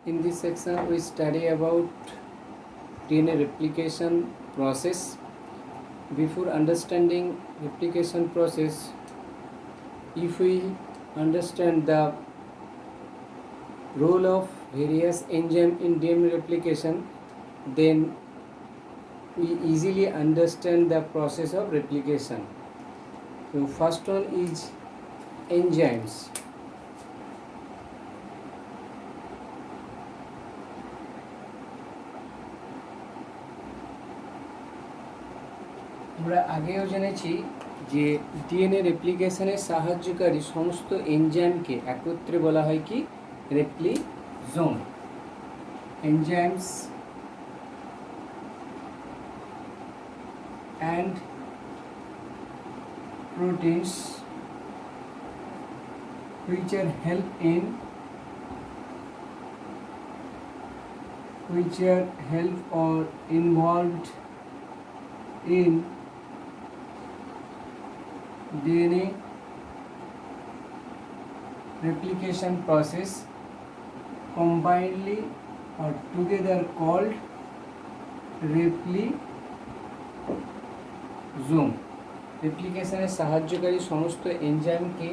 In this section, we study about DNA replication process. Before understanding replication process, if we understand the role of various enzyme in DNA replication, then we easily understand the process of replication. So first one is enzymes. আমরা আগেও জেনেছি যে DNA রেপ্লিকেশনে সাহায্যকারী সমস্ত এনজাইমকে একত্রে বলা হয় কি replisome. Enzymes and proteins which are or involved in DNA replication process combinedly or together called repliজোম। রেপ্লিকেশনে সাহায্যকারী সমস্ত এনজাইমকে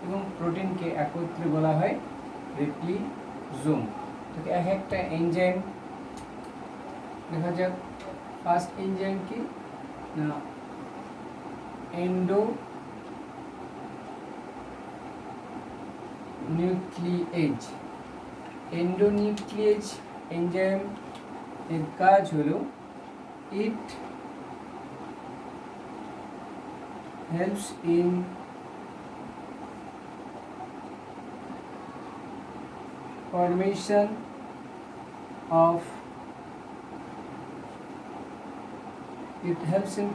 এবং প্রোটিনকে একত্রে বলা হয় রেপ্লিজোম। তো এক একটা এনজাইম দেখা যাক। ফার্স্ট এনজাইম কি না এন্ডোনিউক্লিয়েজ। এন্ডোনিউক্লিয়েজ এনজাইম এর কাজ হলো ইট helps in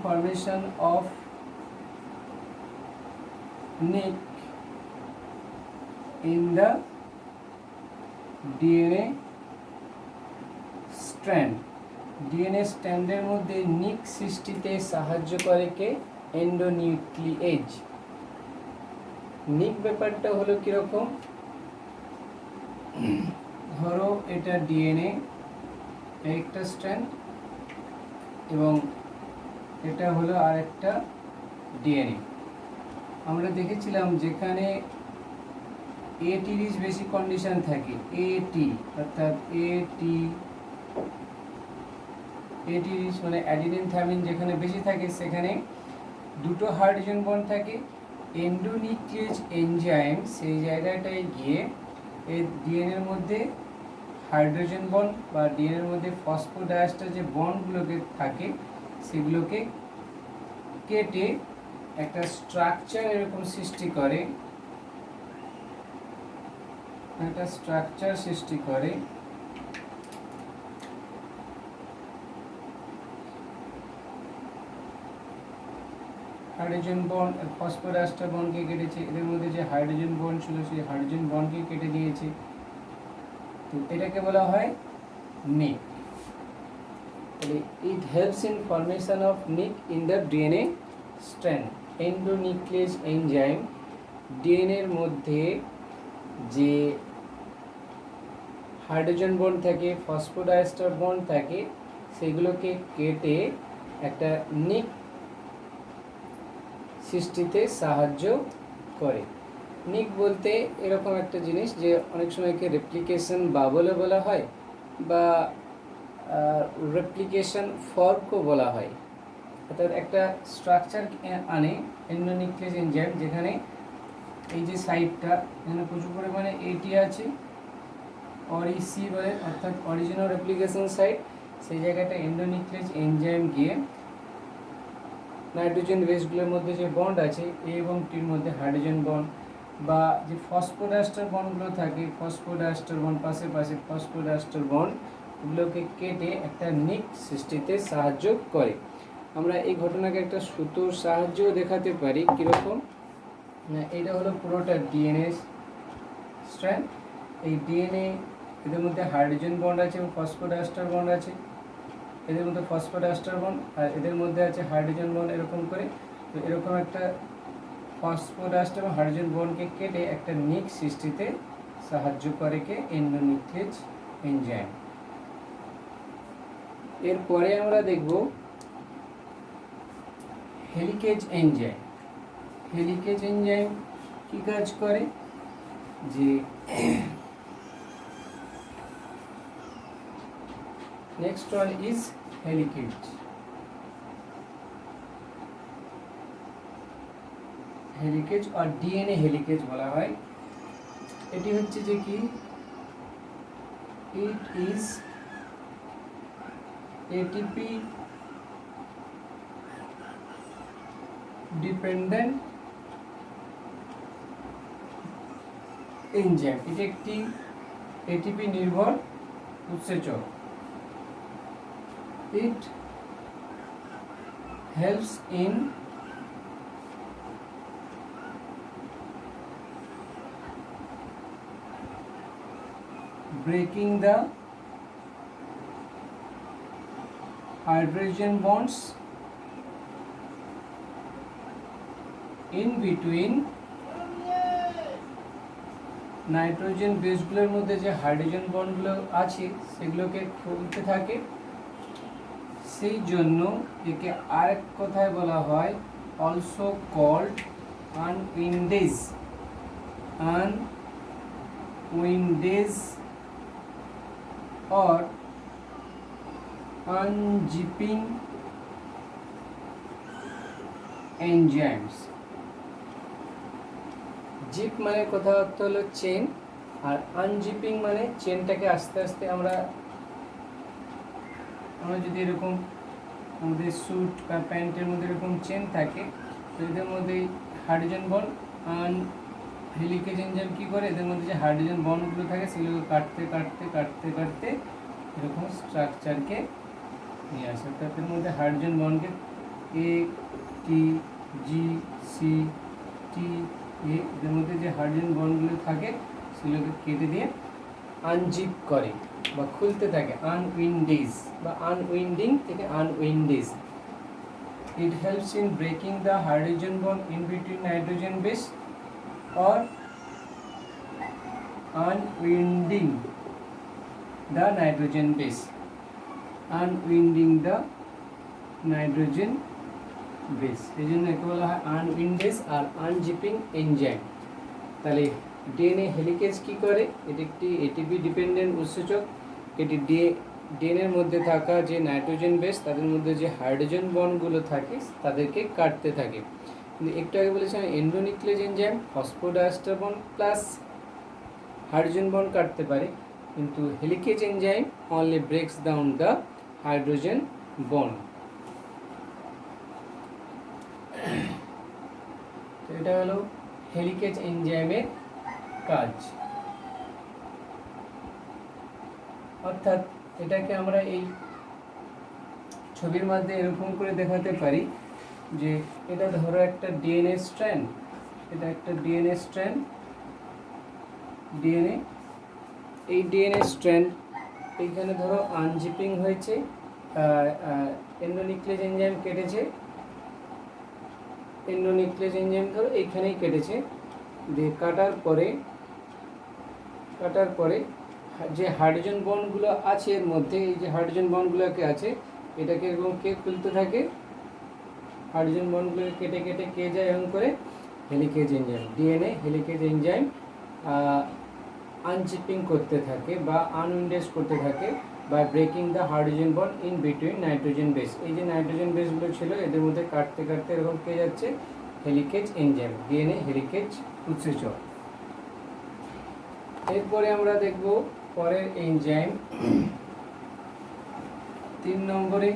formation of nick in the DNA strand। DNA স্ট্র্যান্ডের মধ্যে নিক সৃষ্টিতে সাহায্য করে কে এন্ডোনিউক্লিয়েজ। নিক ব্যাপারটা হলো কিরকম, ধরো এটা ডিএনএ একটা স্ট্র্যান্ড এবং এটা হলো আরেকটা ডিএনএ। আমরা দেখেছিলাম যেখানে এটির বেশি কন্ডিশন থাকে, এটি অর্থাৎ এটি মানে অ্যাডিনিন থাইমিন যেখানে বেশি থাকে সেখানে দুটো হাইড্রোজেন বন্ড থাকে। এন্ডোনিউক্লিয়েজ এনজাইম সেই জায়গাটায় গিয়ে এই ডিএনএর মধ্যে হাইড্রোজেন বন্ড বা ডিএনএর মধ্যে ফসফোডাইএস্টার যে বন্ডগুলোকে থাকে সেগুলোকে কেটে একটা স্ট্রাকচার এরকম সৃষ্টি করে, হাইড্রোজেন বন্ড ফসফোডাইএস্টার বন্ডকে কেটেছে, এদের মধ্যে যে হাইড্রোজেন বন্ড ছিল সেই হাইড্রোজেন বন্ডকে কেটে দিয়েছে। তো এটাকে বলা হয় নিক। তাহলে it helps in formation of nick in the DNA strand. Endonuclease enzyme ডিএনএর মধ্যে যে হাইড্রোজেন বন্ড থাকে, ফসফোডাইএস্টার বন্ড থাকে, সেগুলোকে কেটে একটা নিক সৃষ্টিতে সাহায্য করে। নিক বলতে এরকম একটা জিনিস যে অনেক সময়কে রেপ্লিকেশন বাবলও বলা হয় বা রেপ্লিকেশন ফর্কও বলা হয়। অর্থাৎ একটা স্ট্রাকচার আনে এন্ডোনিউক্লিয়েজ এনজাইম যেখানে এই যে সাইডটা এখানে প্রচুর পরিমাণে এটি আছে, অরিসি বলে অর্থাৎ অরিজিনাল রেপ্লিকেশন সাইট, সেই জায়গাটা এন্ডোনিউক্লিয়েজ এনজাইম গিয়ে নাইট্রোজেন বেসগুলোর মধ্যে যে বন্ড আছে এ এবং টির মধ্যে হাইড্রোজেন বন্ড বা যে ফসফোডাইএস্টার বন্ডগুলো থাকে, ফসফোডাইএস্টার বন্ড পাশে ফসফোডাইএস্টার বন্ড এগুলোকে কেটে একটা নিক সৃষ্টিতে সাহায্য করে। আমরা এই ঘটনাকে একটা সুতোর সাহায্যও দেখাতে পারি। কীরকম না, এটা হলো পুরোটা ডিএনএ স্ট্র্যান্ড। এই ডিএনএ এদের মধ্যে হাইড্রোজেন বন্ড আছে এবং ফসফোডাইএস্টার বন্ড আছে, এদের মধ্যে ফসফোডাইএস্টার বন্ড আর এদের মধ্যে আছে হাইড্রোজেন বন্ড এরকম করে। তো এরকম একটা ফসফোডাইএস্টার এবং হাইড্রোজেন বন্ডকে কেটে একটা নিক সৃষ্টিতে সাহায্য করে কে এন্ডোনিউক্লিয়েজ এনজাইম। এরপরে আমরা দেখব হেলিকেজ এনজাইম। হেলিকেজ এনজাইম কি কাজ করে, যে next one is helicase. Helicase আর ডিএনএ হেলিকেজ বলা হয়। এটি হচ্ছে যে কি, it is ATP dependent enzyme. এটি একটি এটিপি নির্ভর উৎসেচক। It helps in breaking the hydrogen bonds in between nitrogen বেসগুলোর মধ্যে যে হাইড্রোজেন বন্ডগুলো আছে সেগুলোকে খুলতে থাকে। সেই জন্য একে আরেক কথায় বলা হয় also called unwindase. Unwindase or unzipping enzymes। Zip মানে কথা অর্থ হলো চেন, আর আনজিপিং মানে চেনটাকে আস্তে আস্তে আমরা যদি এরকম আমাদের স্যুট বা প্যান্টের মধ্যে এরকম চেন থাকে, তো এদের মধ্যে হাইড্রোজেন বন্ড হেলিকেজ এনজাইম কি করে, এদের মধ্যে যে হাইড্রোজেন বন্ডগুলো থাকে সেগুলো কাটতে কাটতে কাটতে কাটতে এরকম স্ট্রাকচারকে নিয়ে আসে। অর্থাৎ এর মধ্যে হাইড্রোজেন বন্ডকে এ টি জি সি টি এ, এদের মধ্যে যে হাইড্রোজেন বন্ডগুলো থাকে সেগুলোকে কেটে দিয়ে আনজিপ করে বা খুলতে থাকে। আনউইন্ডেজ বা আনউইন্ডিং থেকে unwindase. It helps in breaking the hydrogen bond in between nitrogen base or unwinding the nitrogen base। unwinding the nitrogen base এই জন্য একে বলা হয় আনউইন্ডেজ আর আনজিপিং এনজাইম। তাহলে ডিএনএ হেলিকেজ কি করে, এটি একটি এটিপি ডিপেন্ডেন্ট উৎসেচক। এটি ডিএনএর মধ্যে থাকা যে নাইট্রোজেন বেস তাদের মধ্যে যে হাইড্রোজেন বন্ডগুলো থাকে তাদেরকে কাটতে থাকে। একটু আগে বলেছিলাম endonuclease enzyme phosphodiester bond plus hydrogen bond কাটতে পারে, কিন্তু helicase enzyme only breaks down the hydrogen bond. তো এটা হলো হেলিকেজ এনজাইমের কাজ। অর্থাৎ এটাকে আমরা এই ছবির মধ্যে এরকম করে দেখাতে পারি যে এটা ধরো একটা ডিএনএ স্ট্র্যান্ড, এটা একটা ডিএনএ স্ট্র্যান্ড, ডিএনএ এই ডিএনএ স্ট্র্যান্ড এইখানে ধরো আনজিপিং হয়েছে, এন্ডোনিউক্লিয়েজ এনজাইম কেটেছে, এন্ডোনিউক্লিয়েজ এনজাইম ধরো এইখানেই কেটেছে, দিয়ে কাটার পরে যে হাইড্রোজেন বন্ডগুলো আছে এর মধ্যে, এই যে হাইড্রোজেন বন্ডগুলোকে আছে এটাকে এরকম কে খুলতে থাকে, হাইড্রোজেন বন্ডগুলোকে কেটে কেটে কে যায় এরকম করে helicase enzyme. DNA helicase enzyme unzipping করতে থাকে বা আনউইন্ডেজ করতে থাকে by breaking the hydrogen bond in between nitrogen base. এই যে নাইট্রোজেন বেসগুলো ছিল এদের মধ্যে কাটতে কাটতে এরকম কে যাচ্ছে হেলিকেজ এনজাইম, ডিএনএ হেলিকেজ উৎসেচক। এরপরে আমরা দেখব পরের এনজাইম 3 নম্বরে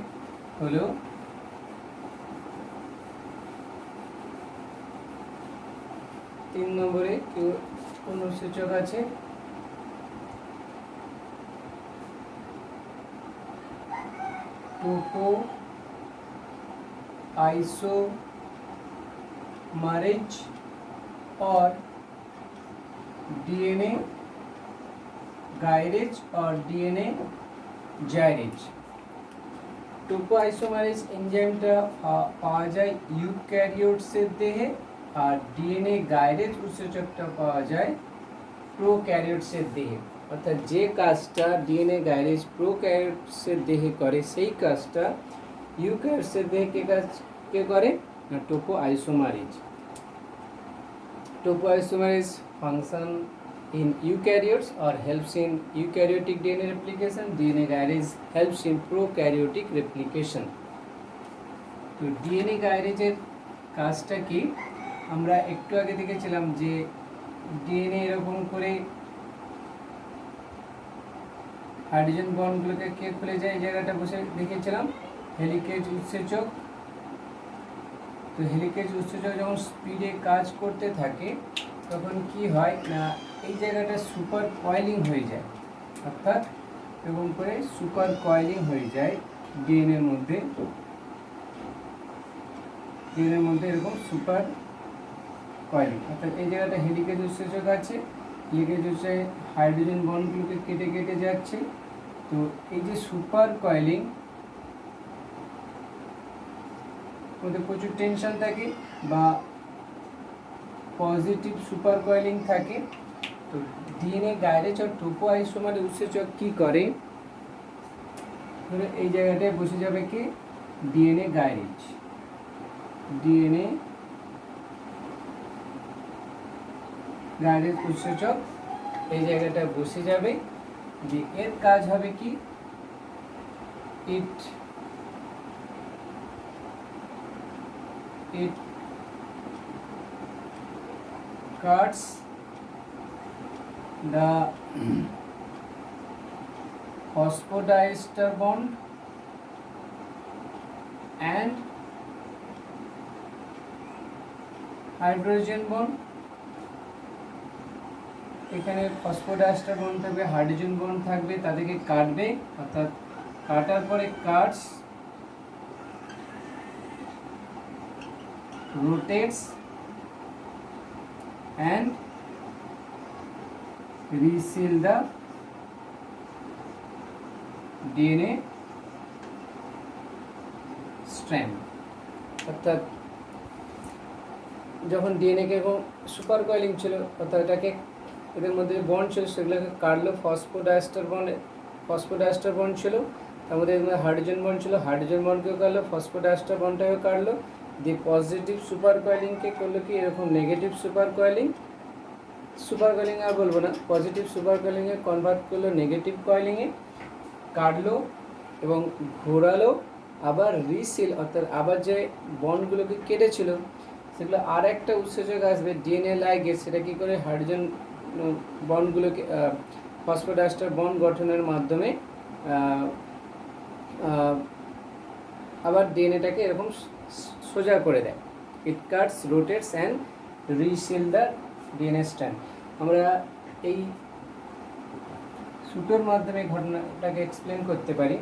হলো কোন উৎসেচক আছে, টোপো आइसोमरेज और डीएनए गायरेज और डीएनए जायरेज। টোপো আইসোমারেজ এনজাইমটা পাওয়া যায় ইউক্যারিওটসের দেহে, আর ডিএনএ গায়রেজ উৎসেচকটা পাওয়া যায় প্রোক্যারিওটসের দেহে। অর্থাৎ যে কাজটা ডিএনএ গাইরেজ প্রোক্যারিওটসের দেহে করে সেই কাজটা ইউক্যারিওটসের দেহে কে করে না Toppo isomerase. Toppo isomerase function in eukaryotes or helps in eukaryotic DNA replication. DNA gairage helps in prokaryotic replication. তো ডিএনএ গাইরেজের কাজটা কি আমরা একটু আগে দেখেছিলাম যে ডিএনএ এরকম করে হাইড্রোজেন বন্ডগুলোকে কে খুলে যায়, এই জায়গাটা বসে দেখেছিলাম হেলিকেজ উৎসেচক। তো হেলিকেজ উৎসেচক যখন স্পিডে কাজ করতে থাকে তখন কি হয় না এই জায়গাটা সুপার কয়েলিং হয়ে যায়, অর্থাৎ এরকম করে সুপার কয়েলিং হয়ে যায় ডিএনএর মধ্যে এরকম সুপার কয়েলিং, অর্থাৎ এই জায়গাটা হেলিকেজ উৎসেচক আছে, হেলিকেজ উৎসেচক হাইড্রোজেন বন্ডগুলোকে কেটে কেটে যাচ্ছে। তো এই যে সুপার কয়েলিং মধ্যে প্রচুর টেনশন থাকে বা পজিটিভ সুপার কয়েলিং থাকে। তো ডিএনএ গাইরেজ আর টোপো আইসোমার উৎসেচক কি করে, এই জায়গাটায় বসে যাবে কি ডিএনএ গাইরেজ উৎসেচক এই জায়গাটায় বসে যাবে। যে এর কাজ হবে কি ইট cuts the phosphodiester bond and hydrogen bond। এখানে ফসফোডাইস্টার বন্ড থাকবে, হাইড্রোজেন বন্ড থাকবে, তাদেরকে কাটবে, অর্থাৎ কাটার পরে Katz rotates and reseal the DNA strand। অর্থাৎ যখন ডিএনএ কে সুপার কয়েলিং ছিল অর্থাৎ এটাকে এদের মধ্যে বন্ড ছিল সেগুলোকে কাটলো, ফসফোডাইস্টার বন্ড ছিল, তার মধ্যে হাইড্রোজেন বন্ড ছিল, হাইড্রোজেন বন্ডকেও কাটলো, ফসফোডাইস্টার বন্ডটাকেও কাটলো, দিয়ে পজিটিভ সুপার কয়েলিংকে করলো কি এরকম নেগেটিভ সুপার কয়েলিং আর বলবো না, পজিটিভ সুপার কয়েলিংয়ে কনভার্ট করলো নেগেটিভ কয়েলিংয়ে, কাটলো এবং ঘোরালো, আবার রিসিল অর্থাৎ আবার যে বন্ডগুলোকে কেটেছিল সেগুলো আর একটা উৎসেচক আসবে ডিএনএ লাইগেজ, সেটা কী করে হাইড্রোজেন বন্ডগুলোকে ফসফোডাইস্টার বন্ড গঠনের মাধ্যমে আবার ডিএনএটাকে এরকম সোজা করে দেয়। It cuts rotates and reseal the DNA strand. আমরা এই সুতোর মাধ্যমে ঘটনাটাকে এক্সপ্লেন করতে পারি।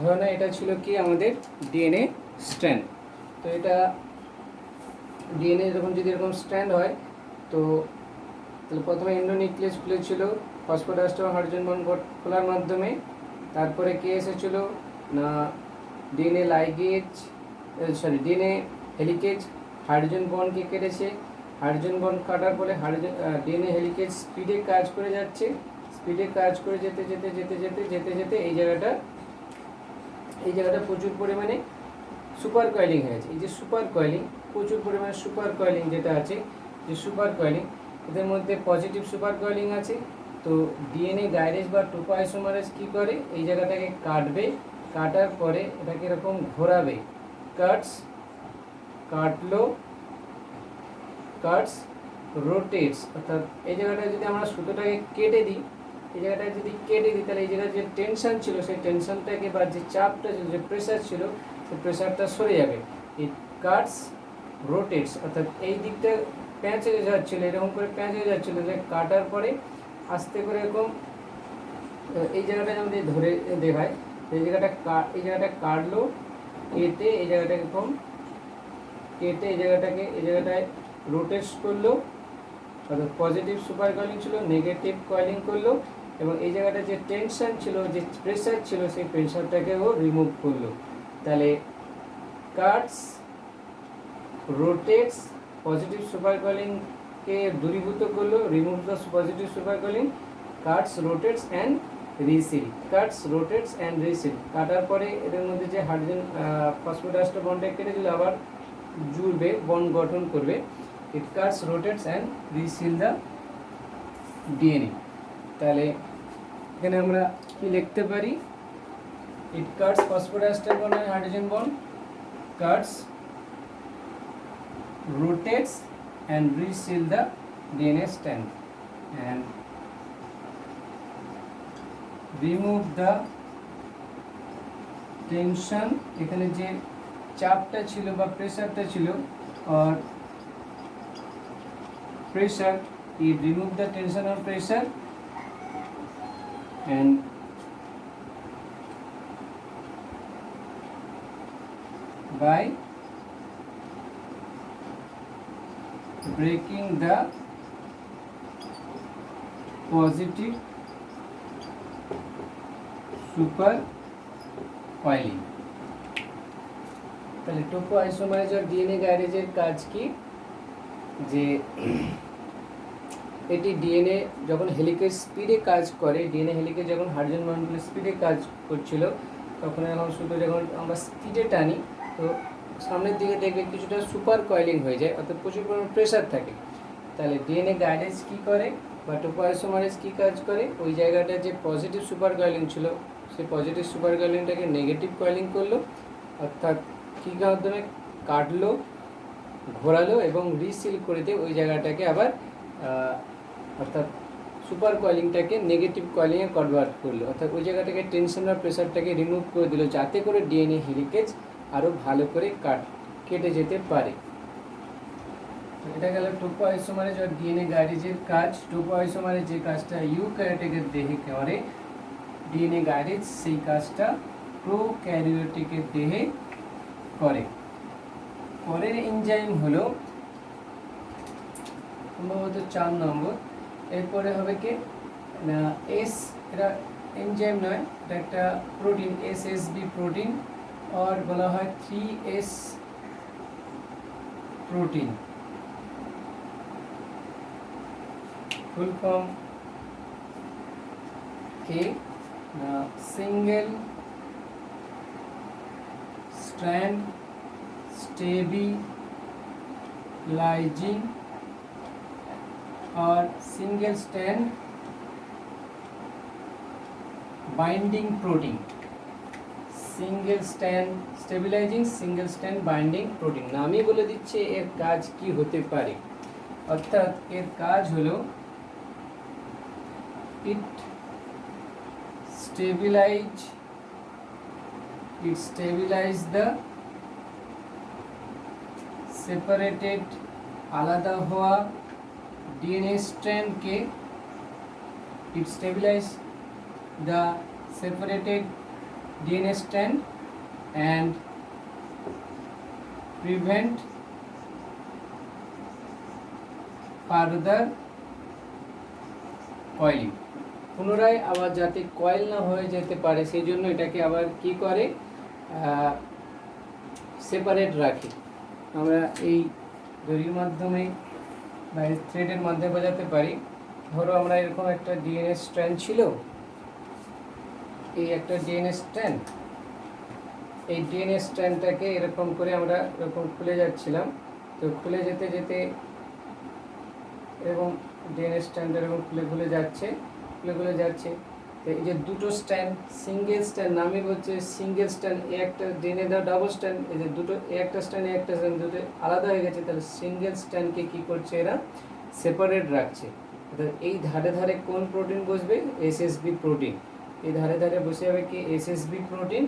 ধরুন এটা ছিল কি আমাদের ডিএনএ স্ট্র্যান্ড। তো এটা ডিএনএ যখন যদি এরকম স্ট্র্যান্ড হয় তো তাহলে প্রথমে এন্ডোনিউক্লিয়াস খুলেছিল ফসফোডাইস্টার হাইড্রোজেন বন্ড খোলার মাধ্যমে, তারপরে কে এসেছিল না DNA ligase DNA helicase hydrogen বন্ডকে কেটেছে, হাইড্রোজেন বন্ড কাটার ফলে ডিএনএ হেলিকেজ স্পিডে কাজ করে যাচ্ছে, স্পিডে কাজ করে যেতে যেতে যেতে যেতে যেতে যেতে এই জায়গাটা প্রচুর পরিমাণে সুপার কয়েলিং হয়েছে। এই যে সুপার কয়েলিং প্রচুর পরিমাণে সুপার কয়েলিং যেটা আছে, যে সুপার কয়েলিং এদের মধ্যে পজিটিভ সুপার কয়েলিং আছে। তো ডিএনএ গাইরেজ বা টোপো আইসোমারেজ কী করে এই জায়গাটাকে কাটবে, কাটার পরে এটাকে এরকম ঘোরাবে, কাটস রোটেটস, অর্থাৎ এই জায়গাটায় যদি আমরা সুতোটাকে কেটে দিই, এই জায়গাটায় যদি কেটে দিই তাহলে এই জায়গায় যে টেনশন ছিল সেই টেনশনটাকে বা যে চাপটা ছিল যে প্রেশার ছিল সেই প্রেশারটা সরে যাবে। ইট কাটস রোটেটস, অর্থাৎ এই দিকটা প্যাঁচ হয়ে যাচ্ছিলো, এরকম করে প্যাঁচ হয়ে যাচ্ছিলো, যে কাটার পরে আস্তে করে এরকম এই জায়গাটা যেমন ধরে দেখায়, এই জায়গাটা কাটলো, কেটে এই জায়গাটাকে এরকম কেটে এই জায়গাটায় রোটেট করলো, অর্থাৎ পজিটিভ সুপার কয়েলিং ছিল, নেগেটিভ কয়েলিং করলো এবং এই জায়গাটা যে টেনশন ছিল যে প্রেশার ছিল সেই প্রেশারটাকেও রিমুভ করলো। তাহলে কাটস রোটেটস পজিটিভ সুপার কয়েলিংকে দূরীভূত করলো, remove the positive super coiling cuts rotates and reseal. Cuts rotates and reseal, কাটার পরে এদের মধ্যে যে হাইড্রোজেন ফসফোডাইএস্টার বন্ডটা কেটে দিলে আবার জুড়বে, বন্ড গঠন করবে। It cuts rotates and reseal the DNA. তাহলে এখানে আমরা কি লিখতে পারি? It cuts phosphodiester bond and hydrogen bond, cuts rotates and reseal the DNA strand and remove the tension। এখানে যে চাপটা ছিল বা প্রেসারটা ছিল or pressure, it remove the tension or pressure and by breaking the positive super coiling। তাহলে Toppo isomerase আর DNA গ্যারেজের কাজ কি? যে এটি ডিএনএ যখন হেলিকেজ স্পিডে কাজ করে, ডিএনএ হেলিকেজ যখন হাইড্রোজেন বন্ডগুলো স্পিডে কাজ করছিল, তখন এখন শুধু যখন আমরা স্পিডে টানি তো সামনের দিকে দেখবে কিছুটা সুপার কয়েলিং হয়ে যায়, অর্থাৎ প্রচুর পরিমাণ প্রেশার থাকে। তাহলে ডিএনএ গাইডেজ কী করে বা টোপোআইসোমারেজ কী কাজ করে? ওই জায়গাটা যে পজিটিভ সুপার কয়েলিং ছিল, সেই পজিটিভ সুপার কয়েলিংটাকে নেগেটিভ কয়েলিং করলো, অর্থাৎ কী মাধ্যমে কাটলো, ঘোরালো এবং রিসিল করে দিয়ে ওই জায়গাটাকে আবার অর্থাৎ সুপার কয়েলিংটাকে নেগেটিভ কয়েলিংয়ে কনভার্ট করলো, অর্থাৎ ওই জায়গাটাকে টেনশন আর প্রেশারটাকে রিমুভ করে দিল, যাতে করে ডিএনএ হেলিকেজ আরও ভালো করে কেটে যেতে পারে। এটা গেল টোপোআইসোমারেজ আর ডিএনএ গাইডেজের কাজ। টোপোআইসোমারেজ যে কাজটা ইউক্যারিওটিকের দেহে করে, ডিএনএ গাইডেজ সেই কাজটা প্রোক্যারিওটিকের দেহে করে। পরের এনজাইম হলো সম্ভবত 4 নম্বর। এরপরে হবে কি না এটা এনজাইম নয়, এটা একটা প্রোটিন, এসএসবি প্রোটিন আর বলা হয় 3S প্রোটিন। ফুল ফর্ম কি না সিঙ্গেল স্ট্র্যান্ড স্টেবিলাইজিং और single strand binding protein. Single strand stabilising, single strand binding protein নামই বলে দিচ্ছে এর কাজ কি হতে পারে। অর্থাৎ এর কাজ হলো ইট স্টেবিলাইজ দ্য সেপারেটেড আলাদা হওয়া DNA strand के it stabilize the separated DNA strand and prevent further coiling। পুনরায় আবার যাতে কয়েল না হয়ে যেতে পারে সেই জন্য এটাকে আবার কি করে সেপারেট রাখে। আমরা এই দড়ির মাধ্যমে বা থ্রেডের মাধ্যমে বোঝাতে পারি। ধরো আমরা এরকম একটা ডিএনএ স্ট্র্যান্ড ছিল, এই একটা ডিএনএ স্ট্র্যান্ড, এই ডিএনএ স্ট্র্যান্ডটাকে এরকম করে আমরা এরকম খুলে যাচ্ছিলাম, তো খুলে যেতে যেতে এরকম ডিএনএ স্ট্র্যান্ড এরকম খুলে যাচ্ছে তো এই যে দুটো স্ট্র্যান্ড সিঙ্গেল স্ট্র্যান্ড নামে হচ্ছে সিঙ্গেল স্ট্র্যান্ড, এই একটা ডিএনএ দেওয়া ডাবল স্ট্র্যান্ড, এই যে দুটো একটা স্ট্র্যান্ড একটা স্ট্র্যান্ড দুটো আলাদা হয়ে গেছে, তাহলে সিঙ্গেল স্ট্র্যান্ডকে কী করছে এরা সেপারেট রাখছে। অর্থাৎ এই ধারে ধারে কোন প্রোটিন বসবে? SSB protein. এই ধারে ধারে বসে যাবে কি এসএসবি প্রোটিন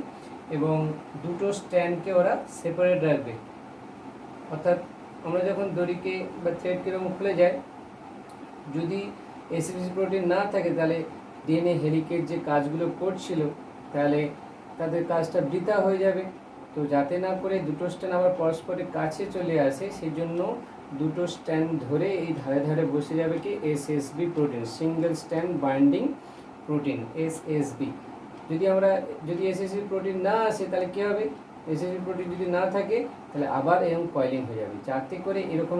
এবং দুটো স্ট্র্যান্ডকে ওরা সেপারেট রাখবে। অর্থাৎ আমরা যখন দড়িকে বা থ্রেডকে এরকম খুলে যায়, যদি এসএসবি প্রোটিন না থাকে তাহলে ডিএনএ হেলিকেজ যে কাজগুলো করছিল তাহলে তাদের কাজটা বৃথা হয়ে যাবে। তো যাতে না করে দুটো স্ট্যান্ড আবার পরস্পরের কাছে চলে আসে সেই জন্য দুটো স্ট্যান্ড ধরে এই ধারে ধারে বসে যাবে কি SSB protein, single strand binding protein SSB. যদি এসএসবি প্রোটিন না আসে তাহলে কী হবে? এসএসবি প্রোটিন যদি না থাকে তাহলে আবার এরকম কয়েলিং হয়ে যাবে। যাতে করে এরকম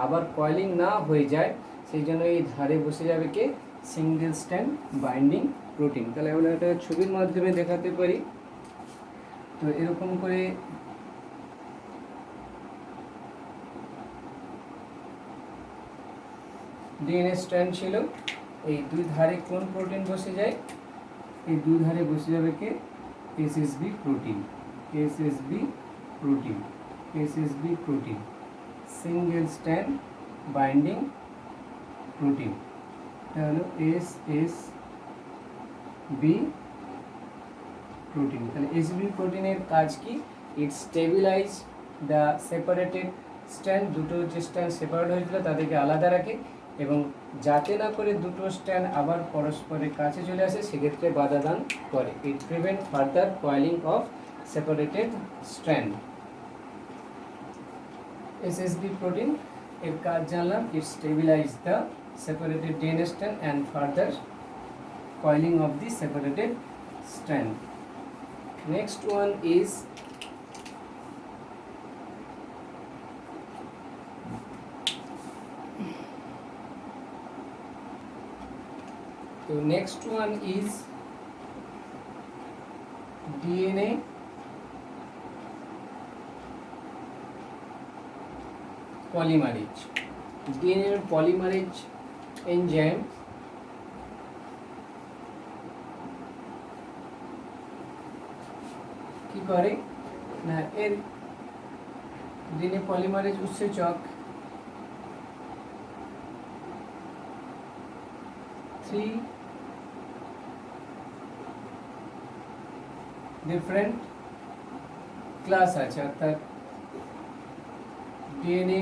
আবার কয়েলিং না হয়ে যায় সেই জন্য এই ধারে বসে যাবে কি সিঙ্গেল স্ট্র্যান্ড বাইন্ডিং প্রোটিন। তাহলে আমরা একটা ছবির মাধ্যমে দেখাতে পারি। তো এরকম করে ডিএনএ স্ট্র্যান্ড ছিল, এই দুই ধারে কোন প্রোটিন বসে যায়? এই দুই ধারে বসে যাবে কে? SSB protein, SSB protein, SSB protein, single strand binding protein. এটা হলো এসএসবি প্রোটিন। তাহলে এসএসবি প্রোটিনের কাজ কি? It stabilise the separated strand, দুটো যে স্ট্র্যান্ড সেপারেট হয়েছিল তাদেরকে আলাদা রাখে, এবং যাতে না করে দুটো স্ট্র্যান্ড আবার পরস্পরের কাছে চলে আসে সেক্ষেত্রে বাধা দান করে। It prevent further coiling of separated strand. SSB protein এর কাজ জানলাম, it stabilise the separated DNA strand and further coiling of the separated strand. Next one is DNA polymerase. DNA polymerase enzyme কি করে না, এর ডিএনএ পলিমারেজ উৎসেচক 3 different class আছে, অর্থাৎ DNA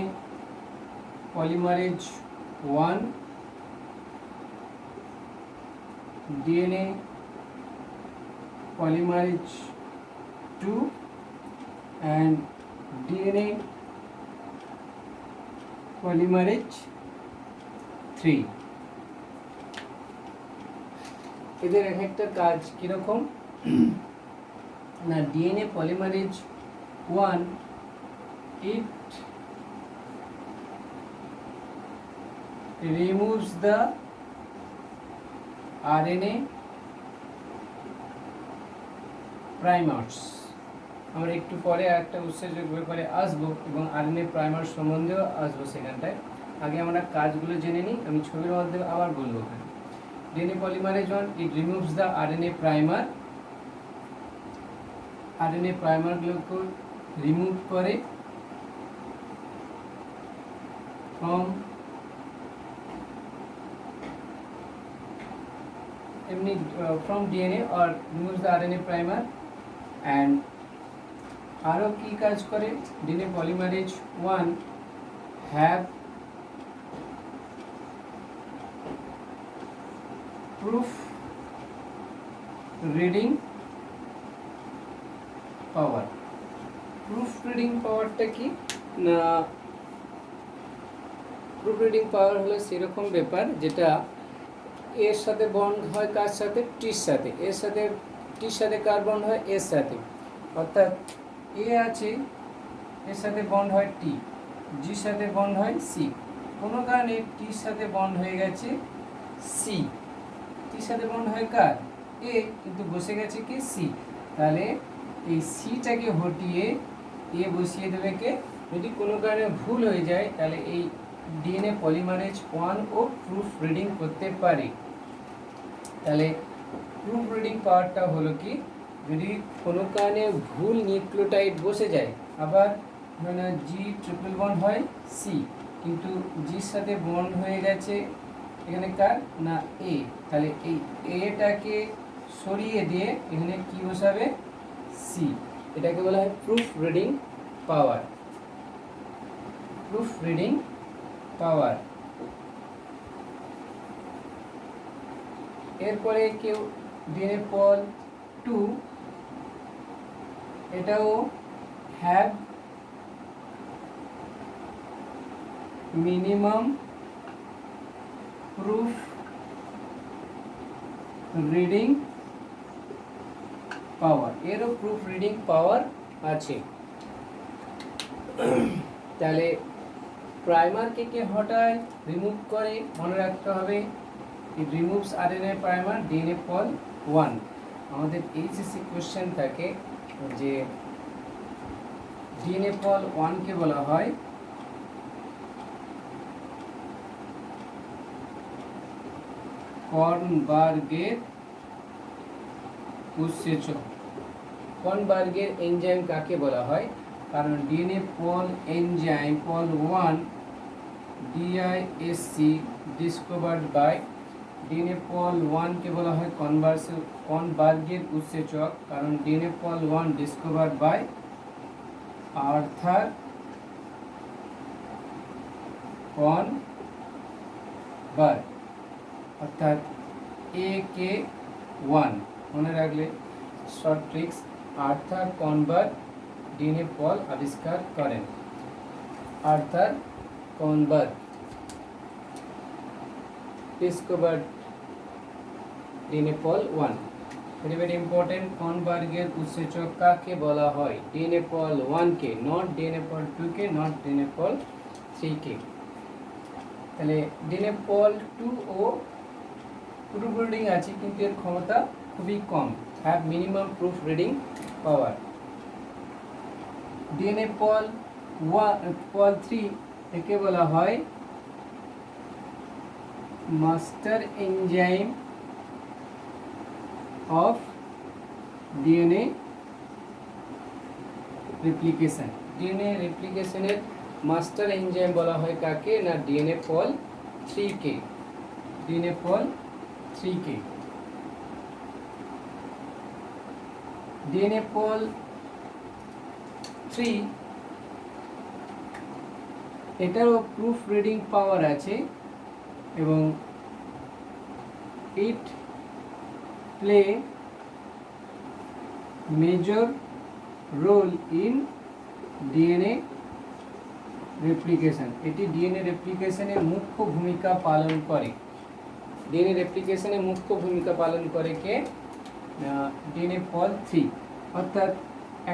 polymerase 1, DNA polymerase 2 and DNA polymerase 3। এদের এক একটা কাজ কিরকম না, DNA polymerase 1 it removes the RNA প্রাইমার্স। আমরা একটু পরে একটা উৎসেচক ব্যাপারে আসবো এবং আরএনএ প্রাইমার সম্বন্ধেও আসবো সেখানটায়। আগে আমরা কাজগুলো জেনে নিই, আমি ছবির মাধ্যমে আবার বলবো। ওখানে DNA polymerase 1 it removes the RNA primer, RNA প্রাইমারগুলোকে রিমুভ করে from from DNA or removes the RNA primer, and আরো কি কাজ করে? DNA polymerase 1 have proof reading power। proof reading পাওয়ারটা কি না, proof reading পাওয়ার হলো সেরকম ব্যাপার যেটা এর সাথে বন্ড হয় কার সাথে? টির সাথে। এর সাথে টির সাথে কার বন্ড হয়? এর সাথে। অর্থাৎ এ আছে, এর সাথে বন্ড হয় টি, জির সাথে বন্ড হয় সি। কোনো কারণে টির সাথে বন্ড হয়ে গেছে সি, টির সাথে বন্ড হয় কার? এ, কিন্তু বসে গেছে কি? সি। তাহলে এই সিটাকে হটিয়ে এ বসিয়ে দেবে কে? যদি কোনো কারণে ভুল হয়ে যায় তাহলে এই ডিএনএ পলিমারেজ 1 ও প্রুফ রিডিং করতে পারে। তাহলে প্রুফ রিডিং পাওয়ারটা হলো কি, যদি কোনো কারণে ভুল নিউক্লিওটাইড বসে যায়, আবার মানে জি ট্রিপল বন্ড হয় সি, কিন্তু জির সাথে বন্ড হয়ে গেছে এখানে কার? না এ। তাহলে এই এটাকে সরিয়ে দিয়ে এখানে কি বসাবে? সি। এটাকে বলা হয় প্রুফ রিডিং পাওয়ার, প্রুফ রিডিং পাওয়ার। এরপরে কেউ ডিএনএ পল 2, এটাও হ্যাভ মিনিমাম প্রুফ রিডিং পাওয়ার, এরও প্রুফ রিডিং পাওয়ার আছে। তাহলে প্রাইমারকে কে হটায়? রিমুভ করে। মনে রাখতে হবে ইট removes RNA primer DNA pol 1। আমাদের এইচএসসি কোশ্চেন থাকে যে ডিএনএ পল 1 কে বলা হয় কর্নবার্গের উৎসেচক। কর্নবার্গের এনজাইম কাকে বলা হয়? কারণ DNA pol enzyme pol 1 DISC discovered by DNA pol 1 কে বলা হয় কর্নবার্গের উৎসেচক, কারণ DNA pol 1 discovered by Arthur Kornberg, অর্থাৎ AK1 মনে রাখলে short tricks. Arthur Kornberg DNA pol আবিষ্কার করেন। Arthur Kornberg discovered DNA pol 1। Very very important, কর্নবার্গের উৎসেচক কাকে বলা হয়? ডিএনএ পল 1 কে, নট ডিএনএ পল 2 কে, নট ডিএনএ পল 3 কে। তাহলে ডিএনএ পল 2 ও প্রুফ রিডিং আছে, কিন্তু এর ক্ষমতা খুবই কম, have minimum proof reading power. DNA pol 3 একে বলা হয় master enzyme of DNA replication. DNA রেপ্লিকেশনের মাস্টার এনজাইম বলা হয় কাকে? না ডিএনএ পল 3 কে। ডিএনএ পল 3 কে। ডিএনএ পল 3 এটারও প্রুফ রিডিং পাওয়ার আছে এবং it play major role in DNA replication. এটি ডিএনএ রেপ্লিকেশনে মুখ্য ভূমিকা পালন করে। ডিএনএ রেপ্লিকেশনে মুখ্য ভূমিকা পালন করে কে? DNA pol 3। অর্থাৎ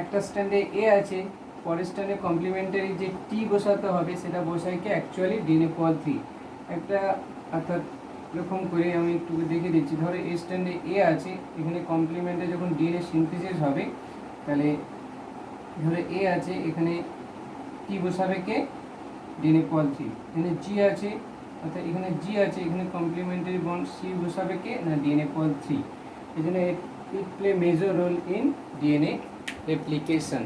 একটা স্ট্যান্ডে এ আছে, পরের স্ট্যান্ডে কমপ্লিমেন্টারি যে টি বসাতে হবে সেটা বসায় কে? Actually DNA pol 3। একটা অর্থাৎ এরকম করে আমি একটু দেখে দিচ্ছি। ধরো এই স্ট্যান্ডে এ আছে, এখানে কমপ্লিমেন্টে যখন ডিএনএ সিনথেসিস হবে তাহলে ধরো এ আছে, এখানে টি বসাবে কে? DNA pol 3। এখানে জি আছে, অর্থাৎ এখানে জি আছে, এখানে কমপ্লিমেন্টারি বন্ড সি বসাবে কে? না ডিএনএ পল 3। এই জন্য it play major role in DNA replication.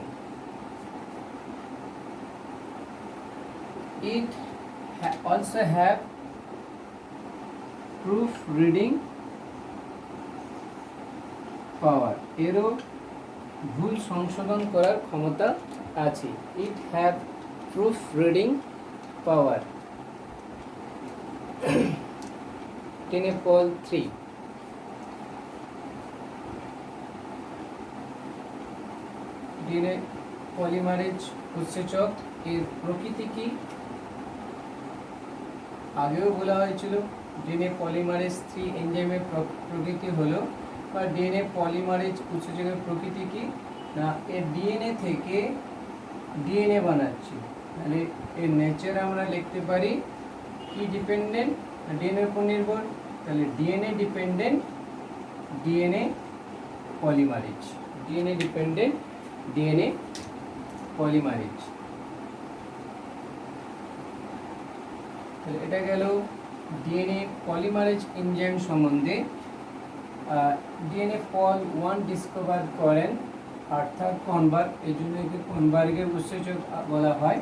It also have proof reading power. এরও ভুল সংশোধন করার ক্ষমতা আছে। It have proof reading power. DNA pol 3। DNA polymerase উৎসেচক এর প্রকৃতি কি? আগেও বলা হয়েছিল ডিএনএ পলিমারেজ 3 এনজাইমের প্রকৃতি হলো, বা ডিএনএ পলিমারেজ উৎসেচকের প্রকৃতি কি? না এর ডিএনএ থেকে ডিএনএ বানাচ্ছে। তাহলে এর নেচার আমরা লিখতে পারি কি ডিপেন্ডেন্ট? ডিএনএর উপর নির্ভর। তাহলে DNA dependent DNA polymerase. DNA dependent DNA polymerase. তাহলে এটা গেল ডিএনএ পলিমারেজ এনজাইম সম্বন্ধে। ডিএনএ পল 1 ডিসকভার করেন আর্থার কর্নবার্গ, এই জন্য একে কর্নবার্গের উৎসেচক বলা হয়।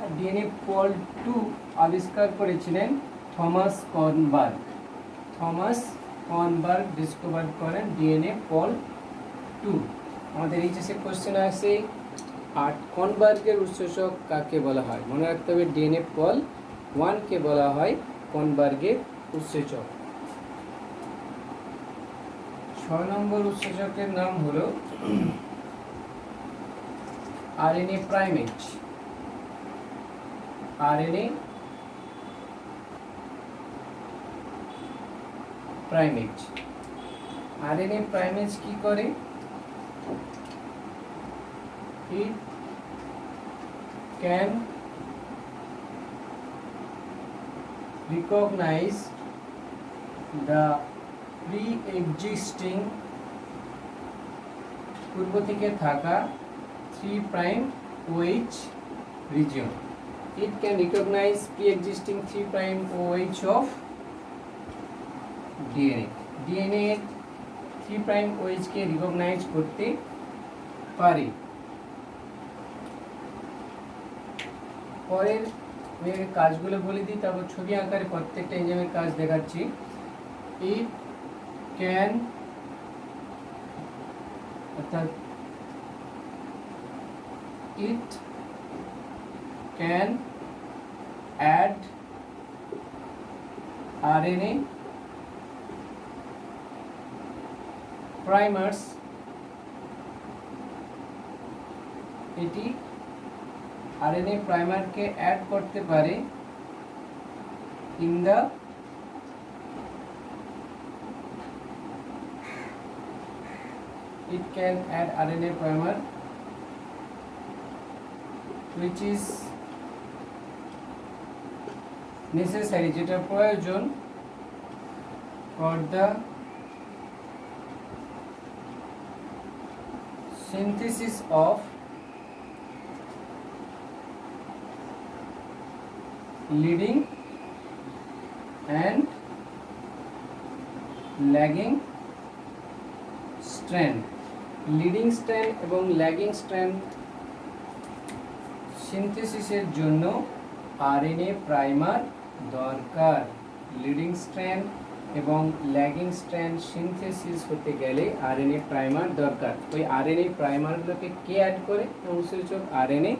আর ডিএনএ পল 2 আবিষ্কার করেছিলেন Thomas Kornberg. Thomas Kornberg discover করেন ডিএনএ পল 2। আমাদের এইচএসসি কোশ্চেন আসে কর্নবার্গের উৎসেচক কাকে বলা হয়? মনে রাখতে হবে ডিএনএ পল 1 কে বলা হয় কর্নবার্গের উৎসেচক। 6 নম্বর উৎসেচকের নাম হলো RNA primase. RNA primase. RNA primase কি করে? It can recognize the pre existing পূর্ব থেকে থাকা 3' OH region. It can recognize pre-existing 3' OH of DNA. DNA এর 3' OH কে রিকগনাইজ করতে পারে। পরের কাজগুলো বলে দিই, তারপর ছবি আকারে প্রত্যেকটা এনজাইমের কাজ দেখাচ্ছি। ইট ক্যান অর্থাৎ it can add RNA primers, এটি RNA primer কে অ্যাড করতে পারে in the it can add RNA primer which is necessary, যেটা প্রয়োজন for the synthesis of leading and lagging strand. Leading strand এবং ল্যাগিং স্ট্র্যান্ড সিনথেসিসের জন্য RNA primer দরকার। Leading strand এবং lagging strand synthesis হতে গেলে আরএনএ প্রাইমার দরকার। ওই আরএনএ প্রাইমারগুলোকে কে অ্যাড করে? অনুসূচক আরএনএ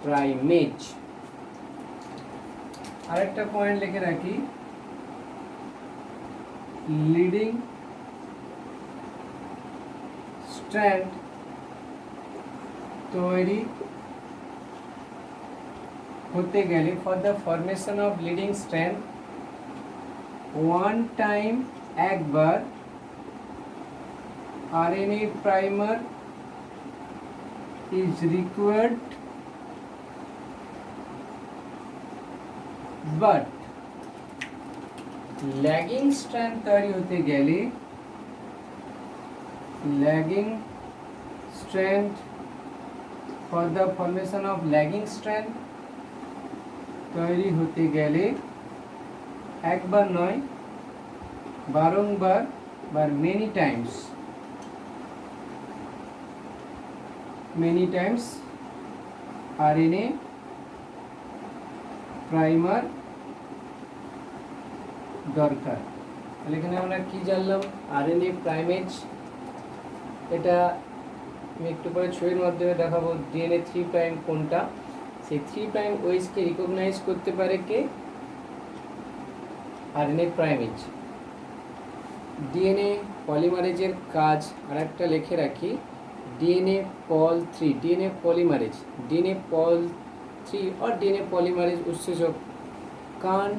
প্রাইমেজ। আরেকটা পয়েন্ট লিখে রাখি, লিডিং স্ট্র্যান্ড তৈরি হতে গেলে for the formation of leading strand one time একবার RNA primer is required, but lagging strand তৈরি হতে গেলে lagging strand for the formation of lagging strand তৈরি হতে গেলে একবার নয় বারংবার বা many times RNA প্রাইমার দরকার। তাহলে এখানে আমরা কি জানলাম? আরএনএ প্রাইমেজ, এটা আমি একটু পরে ছবির মাধ্যমে দেখাবো। ডিএনএ 3' কোনটা, সেই 3' OH কে রিকগনাইজ করতে পারে কে? RNA primase. ডিএনএ পলিমারেজের কাজ আর একটা লিখে রাখি, DNA pol 3, DNA polymerase, DNA pol 3 और ডিএনএ পলিমারেজ উৎসেচক কান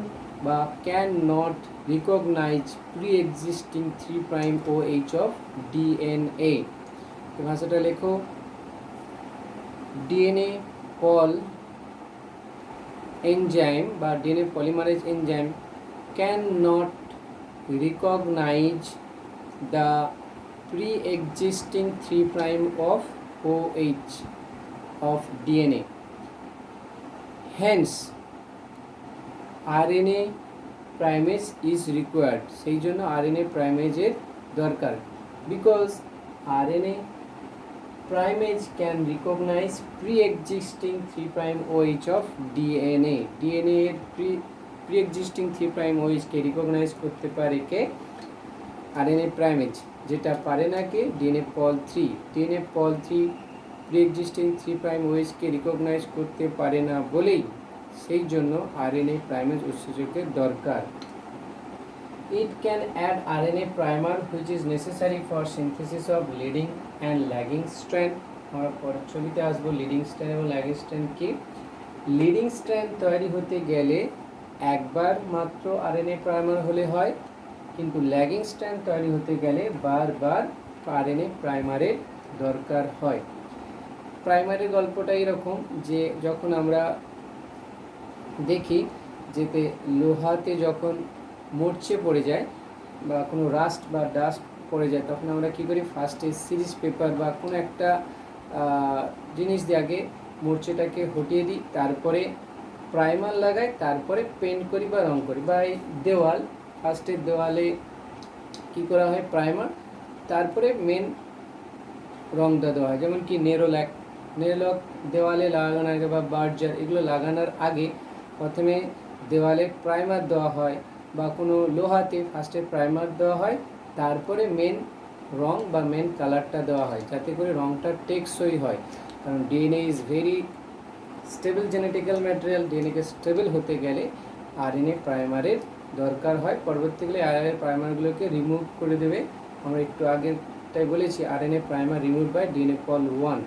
বা can not recognise pre existing 3' OH of DNA. ভাষাটা লেখো, ডিএনএ পল এনজাইম বা DNA polymerase enzyme can not recognise the pre existing 3' of OH of DNA. Hence RNA primase is required. সেই জন্য RNA প্রাইমেজের দরকার। Because RNA primase can recognize pre-existing 3' OH of DNA. DNA এর pre-existing 3' OH কে recognize করতে পারে কে? RNA primase, যেটা পারে না কে? DNA pol 3। DNA pol 3 pre-existing 3' OH কে recognize করতে পারে না বলেই সেই জন্য RNA প্রাইমেজ উৎসেচকের দরকার। It can add RNA primer which is necessary for synthesis of leading and lagging strand. আমরা পরের ছবিতে আসবো লিডিং স্ট্র্যান্ড এবং ল্যাগিং স্ট্র্যান্ড কি। লিডিং স্ট্র্যান্ড তৈরি হতে গেলে একবার মাত্র RNA প্রাইমার হলে হয়, কিন্তু ল্যাগিং স্ট্র্যান্ড তৈরি হতে গেলে বারবার RNA প্রাইমারের দরকার হয়। প্রাইমারের গল্পটা এরকম যে যখন আমরা দেখি যেতে লোহাতে যখন মরচে পড়ে যায় বা কোনো রাস্ট বা ডাস্ট পড়ে যায়, তখন আমরা কী করি, ফার্স্টে সিরিজ পেপার বা কোনো একটা জিনিস দিয়ে আগে মরচেটাকে হটিয়ে দিই, তারপরে প্রাইমার লাগাই, তারপরে পেন্ট করি বা রং করি। বা এই দেওয়াল, ফার্স্টে দেওয়ালে কী করা হয়, প্রাইমার, তারপরে মেন রংটা দেওয়া হয়। যেমন কি নেরোল্যাক দেওয়ালে লাগানোর আগে বা বার্জার এগুলো লাগানোর আগে প্রথমে দেওয়ালে প্রাইমার দেওয়া হয়, বা কোনো লোহাতে ফার্স্টে প্রাইমার দেওয়া হয়, তারপরে মেন রং বা মেন কালারটা দেওয়া হয়, যাতে করে রংটা টেকসই হয়। কারণ DNA is very stable genetical material. ডিএনএকে স্টেবল হতে গেলে আরএনএ প্রাইমারের দরকার হয়। পরবর্তীকালে আরএনএ প্রাইমারগুলোকে রিমুভ করে দেবে। আমরা একটু আগে তাই বলেছি RNA primer remove by DNA pol 1।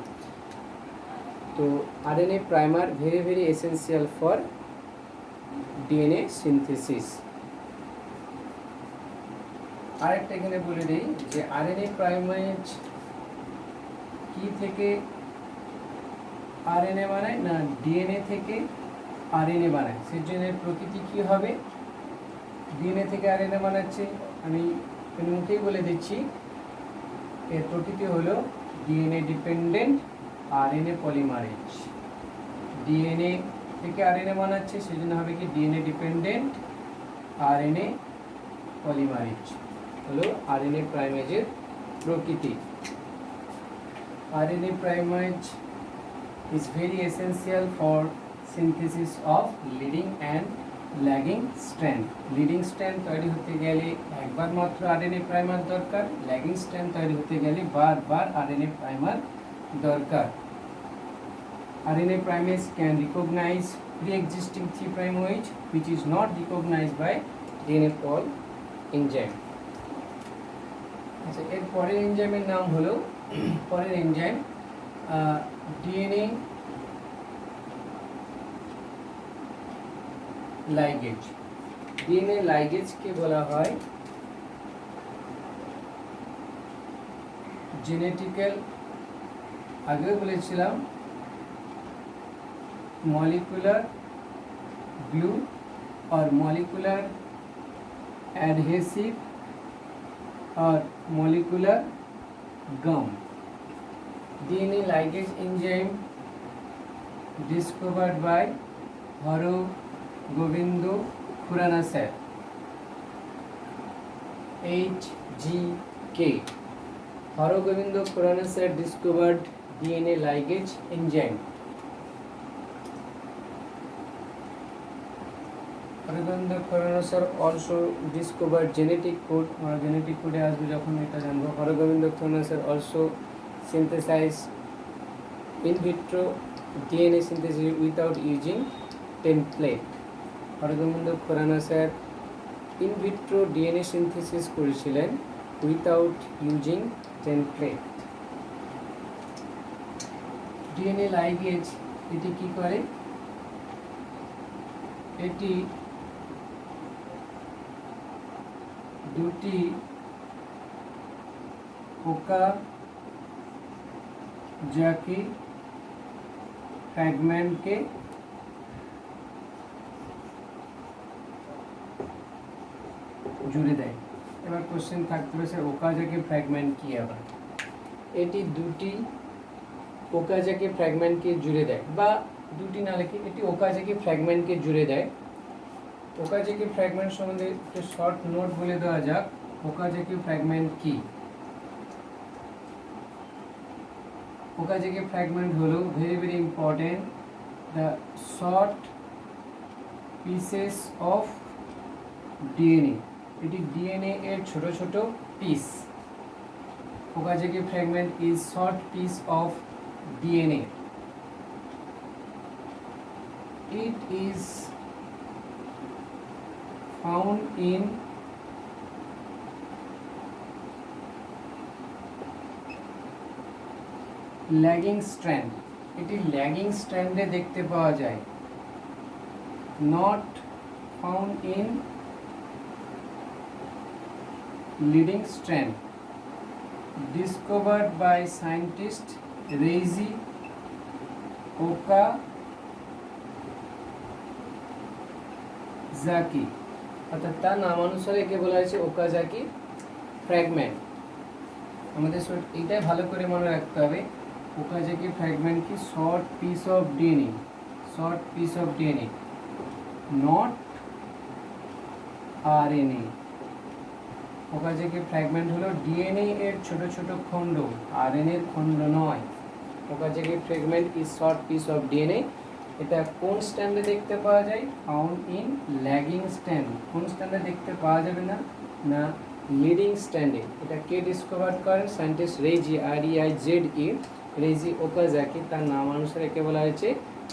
তো RNA primer very very essential for DNA synthesis. আরেকটা এখানে বলে দিই যে আরএনএ প্রাইমারেজ কি থেকে আরএনএ বানায় না ডিএনএ থেকে আরএনএ বানায়। সেজন্য প্রকৃতি কি হবে, ডিএনএ থেকে আরএনএ বানাচ্ছে, আমি মুখেই বলে দিচ্ছি, এর প্রকৃতি হলো DNA dependent RNA polymerase. DNA থেকে আরএনএ বানাচ্ছে, সেজন্য হবে কি ডিএনএ ডিপেন্ডেন্ট আরএনএ পলিমারেজ হলো আরএনএ প্রাইমেজের প্রকৃতি। RNA primase is very essential for synthesis of leading and lagging strand. Leading strand তৈরি হতে গেলে একবার মাত্র আরএনএ প্রাইমার দরকার, ল্যাগিং স্ট্র্যান্ড তৈরি হতে গেলে বারবার আরএনএ প্রাইমার দরকার। RNA primase can recognize pre-existing 3' OH which is not recognized by DNA Pol enzyme. আচ্ছা, এর পরের এনজাইমের নাম হলো পরের এনজাইম ডিএনএ লাইগেজ। ডিএনএ লাইগেজকে বলা হয় জেনেটিক্যাল, আগেও বলেছিলাম, মলিকুলার গ্লু और मॉलिकुलर एडहेसिव और molecular gum. DNA ligase enzyme discovered by Horogovindo Khurana sir, HGK. Horogovindo Khurana sir discovered DNA ligase enzyme. Horogovindo Khurana sir also discovered genetic code. और genetic code आज भी যখন এটা জানবো। Horogovindo Khurana sir also synthesized in vitro DNA synthesis without using template. Horogovindo Khurana sir in vitro DNA synthesis করেছিলেন without using template. DNA ligase এটি কি করে, এটি দুটি ওকাজাকি ফ্র্যাগমেন্টকে জুড়ে দেয়। এবার কোশ্চেন থাকতে পারে স্যার ওকাজাকি ফ্র্যাগমেন্ট কি, আবার এটি দুটি ওকাজাকি ফ্র্যাগমেন্টকে জুড়ে দেয়, বা দুটি না লিখে এটি ওকাজাকি ফ্র্যাগমেন্টকে জুড়ে দেয়। ওকাজাকি ফ্র্যাগমেন্ট সম্বন্ধে একটু শর্ট নোট বলে দেওয়া যাক। ওকাজাকি ফ্র্যাগমেন্ট কি? ওকাজাকি ফ্র্যাগমেন্ট হলো very very important, the short pieces of DNA. এটি ডিএনএ এর ছোট ছোট piece. Okazaki fragment is short piece of DNA. It is found in lagging strand. এটি ল্যাগিং স্ট্র্যান্ডে দেখতে পাওয়া যায়। Not found in leading strand. Discovered by scientist Reiji Okazaki. অর্থাৎ তার নামানুসারে একে বলা হয়েছে ওকাজাকি ফ্র্যাগমেন্ট। আমাদের এটাই ভালো করে মনে রাখতে হবে, ওকাজাকি ফ্র্যাগমেন্ট কি short piece of DNA, short piece of DNA, not RNA. Okazaki fragment হলো ডিএনএ এর ছোট ছোট খণ্ড, আরএনএ এর খণ্ড নয়। Okazaki fragment is short piece of DNA. এটা কোন স্ট্যান্ডে দেখতে পাওয়া যায়? Found in lagging stand. কোন স্ট্যান্ডে দেখতে পাওয়া যাবে না? না, লিডিং স্ট্যান্ডে। এটা কে ডিসকভার করেন? Scientist Reiji, REIZE, Reiji Okazaki. তার নাম অনুসারে একে বলা হয়েছে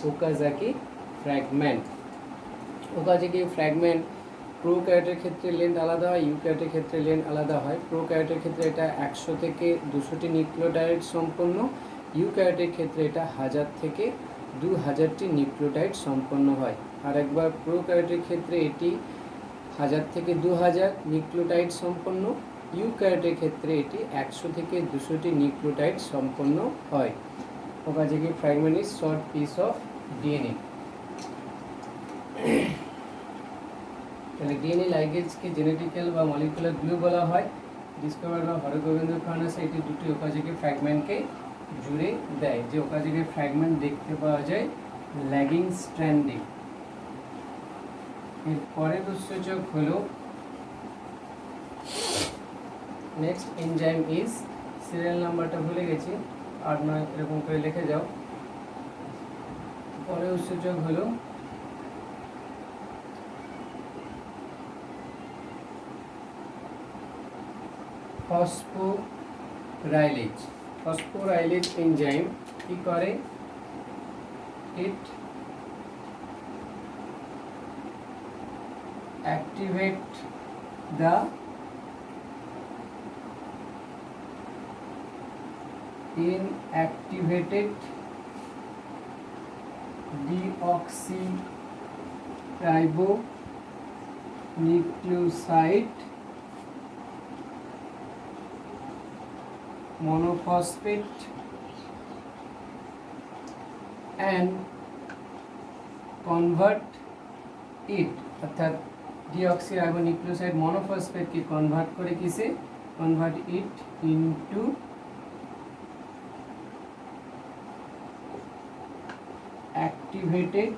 ওকাজাকি ফ্র্যাগমেন্ট। ওকাজাকি ফ্র্যাগমেন্ট প্রোক্যারিওটের ক্ষেত্রে লেন্থ আলাদা হয়, ইউক্যারিওটের ক্ষেত্রে লেন্থ আলাদা হয়। প্রোক্যারিওটের ক্ষেত্রে এটা 100 থেকে 200টি নিউক্লিওটাইড সম্পন্ন, ইউক্যারিওটের ক্ষেত্রে এটা 1000 থেকে 2000টি নিউক্লিওটাইড সম্পন্ন হয়। আর একবার প্রোক্যারিওটের ক্ষেত্রে এটি 1000 থেকে 2000 নিউক্লিওটাইড সম্পন্ন, ইউক্যারিওটের ক্ষেত্রে এটি 100 থেকে 200টি নিউক্লিওটাইড সম্পন্ন হয়। Okazaki fragment is short piece of DNA. তাহলে ডিএনএ লাইগেজকে জেনেটিক্যাল বা মলিকুলার গ্লু বলা হয়। ডিসকভার বা হরগোবিন্দ ফার্নাসে এটি দুটি ওকাজাকি ফ্র্যাগমেন্টকে জুড়ে দেয়, যে ওকাজাকি ফ্র্যাগমেন্ট দেখতে পাওয়া যায় ল্যাগিং স্ট্র্যান্ডে। এর পরের উৎসেচক হলো নেক্সট এনজাইম ইজ, সিরিয়াল নাম্বারটা ভুলে গেছি, 8, 9 এরকম করে লিখে যাও। পরের উৎসেচক হলো ফসফোরাইলেজ। ফসফোরাইলেজ এনজাইম কি করে? It activate the inactivated deoxyribonucleoside monophosphate and convert it, অর্থাৎ ডিঅক্সিরাইবোনিউক্লিওসাইড মনোফসফেটকে কনভার্ট করে কিসে? Convert it into activated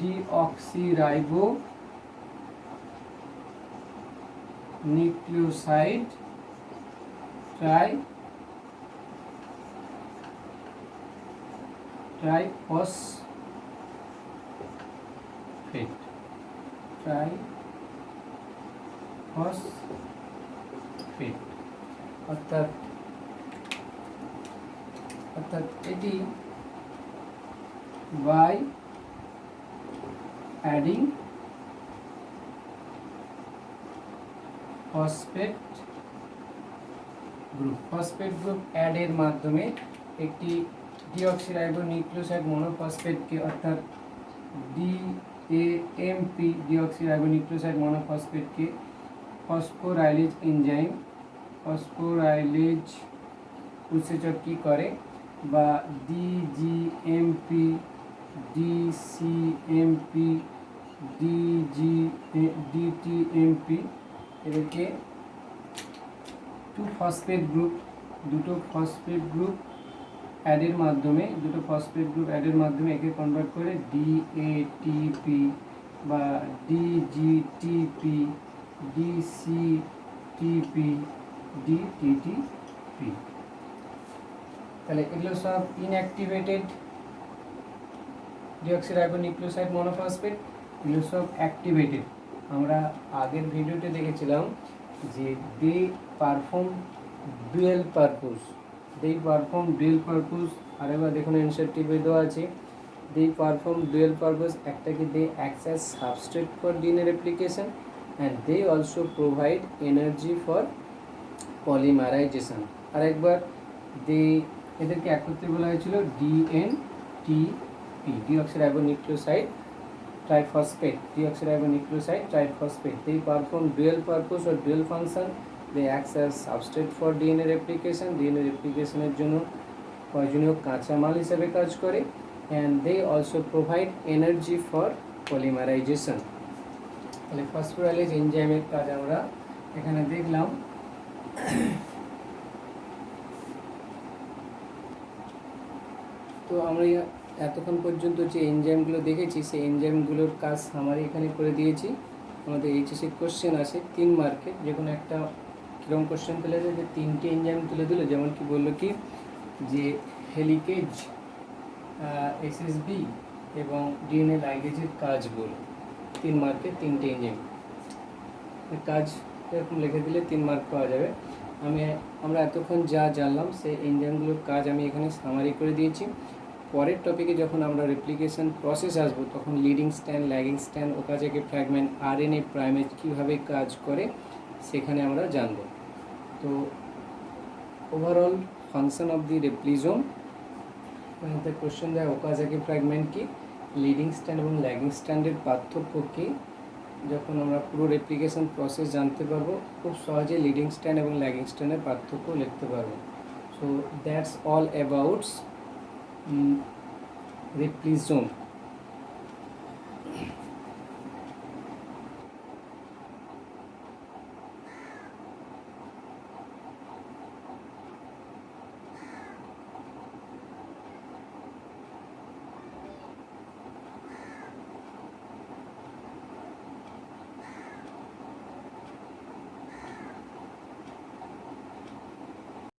deoxyribonucleoside triphosphate অর্থাৎ এটি বাই অ্যাডিং ফসফেট গ্রুপ অ্যাডের মাধ্যমে একটি ডিঅক্সিরাইবোনিউক্লিওসাইড মনোফসফেটকে, অর্থাৎ DAMP ডিঅক্সিরাইবোনিউক্লিওসাইড মনোফসফেটকে ফসফোরাইলেজ এনজাইম, ফসফোরাইলেজ উৎসেচক কি করে? বা DGMP, DCMP, DTMP এদেরকে দুটো ফসফেট গ্রুপ অ্যাডের মাধ্যমে একে কনভার্ট করে DATP বা DGTP, DCTP, DTTP। তাহলে এগুলো সব ইনঅ্যাক্টিভেটেড ডিঅক্সিরাইবোনিউক্লিওসাইড মনোফসফেট, এগুলো সব অ্যাক্টিভেটেড। আমরা আগের ভিডিওতে দেখেছিলাম যে দে পারফর্ম ডুয়েল পারপোজ। আরেকবার দেখুন অ্যান্সার টিপে দেওয়া আছে। দে পারফর্ম ডুয়েল পারপোজ, একটা কি they acts as substrate for DNA replication and they also provide energy for polymerisation. আরেকবার এদেরকে একত্রে বলা হয়েছিল DNTP, deoxyribonucleoside triphosphate, They perform dual purpose or dual function. They act as substrate for DNA replication, DNA replication এর জন্য প্রয়োজনীয় কাঁচামাল হিসেবে কাজ করে, and they also provide energy for polymerisation. তাহলে ফসফোরাইলেজ এনজাইমের কাজ আমরা এখানে দেখলাম। তো আমরা এতক্ষণ পর্যন্ত যে এনজাইমগুলো দেখেছি সেই এনজাইমগুলোর কাজ সামারি এখানে করে দিয়েছি। আমাদের এইচএসসি কোশ্চেন আসে 3 মার্কের, যে কোনো একটা কীরকম কোশ্চেন তুলে দেয় যে 3টে এনজাইম তুলে দিল, যেমন কি বললো কি যে হেলিকেজ, এসএসবি এবং ডিএনএ লাইগেজের কাজ বলো। 3 মার্কের 3টে এনজাইম কাজ এরকম লিখে দিলে 3 মার্ক পাওয়া যাবে। আমরা এতক্ষণ যা জানলাম সেই এনজাইমগুলোর কাজ আমি এখানে সামারি করে দিয়েছি। পরের টপিকে যখন আমরা রেপ্লিকেশন প্রসেস আসবো তখন leading strand, lagging strand, Okazaki fragment, RNA primase কীভাবে কাজ করে সেখানে আমরা জানব। তো overall function of the replisome, question দেয় ওকাজাকি ফ্র্যাগমেন্ট কি, লিডিং স্ট্র্যান্ড এবং ল্যাগিং স্ট্র্যান্ডের পার্থক্য কী। যখন আমরা পুরো রেপ্লিকেশন প্রসেস জানতে পারবো খুব সহজে লিডিং স্ট্র্যান্ড এবং ল্যাগিং স্ট্র্যান্ডের পার্থক্য লিখতে পারবো। So that's all abouts রেপ্লিজোম।